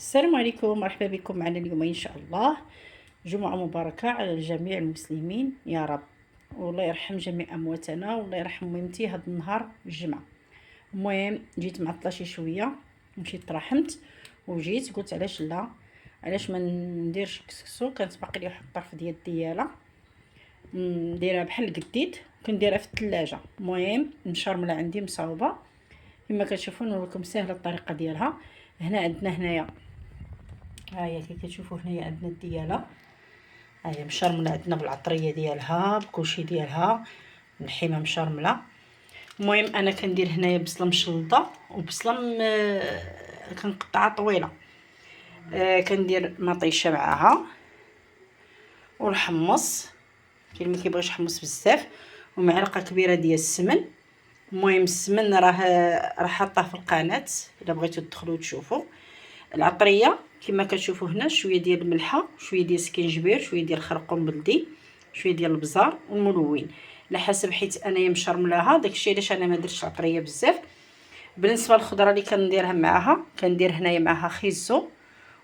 السلام عليكم، مرحبا بكم معنا اليوم ان شاء الله. جمعة مباركة على جميع المسلمين يا رب، والله يرحم جميع امواتنا والله يرحم ميمتي هذا النهار الجمعة. المهم جيت معطله شي شويه، مشيت ترحمت وجيت قلت علاش لا، علاش ما نديرش كسكسو. كانت باقي لي واحد الطرف ديال الدياله نديرها بحال القديد، كنديرها في الثلاجه. المهم مشرمله عندي مصاوبه كما كتشوفوا. نوريكم سهله الطريقه ديالها. هنا عندنا هنايا، ها هي كي كتشوفوا هنايا عندنا الدياله، ها هي مشرمله عندنا بالعطريه ديالها بكلشي ديالها، اللحيمه مشرمله. المهم انا كندير هنايا بصله مشلطه وبصله كنقطعها طويله. كندير مطيشه معاها والحمص، كاين اللي كيبغيش يحمص بزاف، ومعلقه كبيره ديال السمن. المهم السمن راه حاطاه في القناه الا بغيتو تدخلوا تشوفوا. العطريه كما كتشوفوا هنا شويه ديال الملحه، شويه ديال سكينجبير، شويه ديال الخرقوم بلدي، شويه ديال البزار والملون على حسب، حيت انايا مشرملاها داكشي علاش انا ما درتش عطريه بزاف. بالنسبه للخضره اللي كنديرها معاها، كندير هنايا معاها خيزو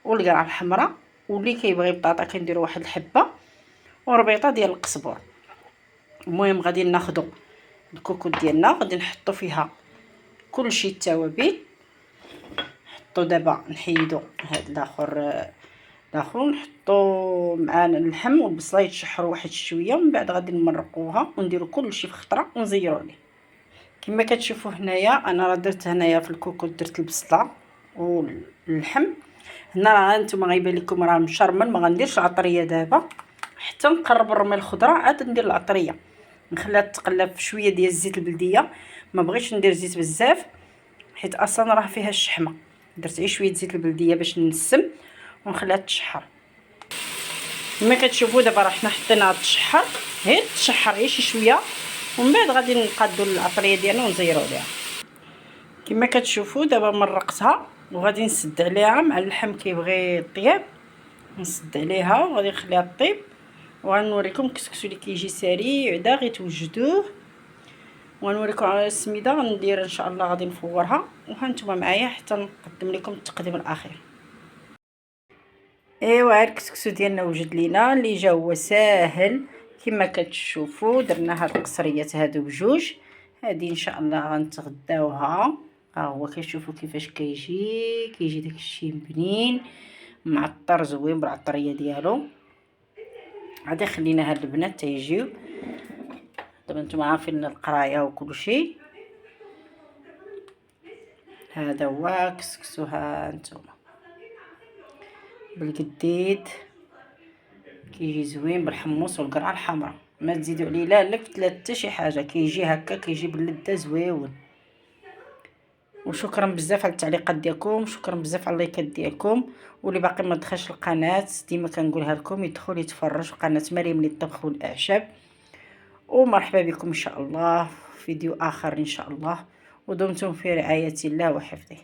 والقرعه الحمراء، واللي كيبغي بطاطا كنديروا واحد الحبه وربيطه ديال القزبور. المهم غادي ناخذوا الكوكوط ديالنا، غادي نحطوا فيها كلشي التوابل. نحطوا دابا نحيدوا هاد الاخر نحطوا معانا اللحم والبصله يتشحروا واحد شويه، ومن بعد غادي نمرقوها ونديروا كلشي في خطره ونزيروا عليه. كما كتشوفوا هنايا انا راه درت هنايا في الكوكوط درت البصله واللحم. هنا راه نتوما غيبان لكم راه مشرمل، ما غنديرش العطريه دابا حتى نقرب نرمي الخضره عاد ندير العطريه. نخليها تقلب في شويه ديال الزيت البلديه، ما بغيتش ندير زيت بزاف حيت اصلا راه فيها الشحمه. درت غير شويه زيت البلديه باش ننسم ونخليها تشحر. كما كتشوفوا دابا راه حنا حطيناها تشحر، غير تشحر غير شي شويه، ومن بعد غادي نقادوا العطريه ديالنا ونزيروا عليها. كما كتشوفوا دابا مرقتها وغادي نسد عليها مع اللحم كيبغي الطياب، نسد عليها وغادي نخليها طيب. وغنوريكم الكسكسو اللي كيجي سريع دا غير توجدوه، وغنوريكم على السميده غندير ان شاء الله. غادي نفورها وهانتوما معايا حتى نقدم لكم التقديم الاخير. ايوا الكسكسو ديالنا وجد لينا، اللي جا هو ساهل كما كتشوفوا. درنا هاد القصريات هادو بجوج، هادي ان شاء الله غنتغداوها. ها هو كتشوفوا كيفاش كيجي داكشي بنين معطر زوين بالعطريه ديالو. غادي خلينا هاد البنات تيجيو. دابا نتوما عارفين القرايه وكلشي. هذا هو كسكسو، ها نتوما بالقديد كيجي زوين بالحمص والقرعه الحمراء، ما تزيدوا عليه لا لفت لا حتى شي حاجه، كيجي هكا كيجي باللذه زويون. وشكرا بزاف على التعليقات ديالكم، شكرا بزاف على اللايكات ديالكم. واللي باقي ما دخلش القناه ديما كنقولها لكم يدخل يتفرج في قناه مريم للطبخ والاعشاب. ومرحبا بكم ان شاء الله في فيديو اخر ان شاء الله، ودمتم في رعايه الله وحفظه.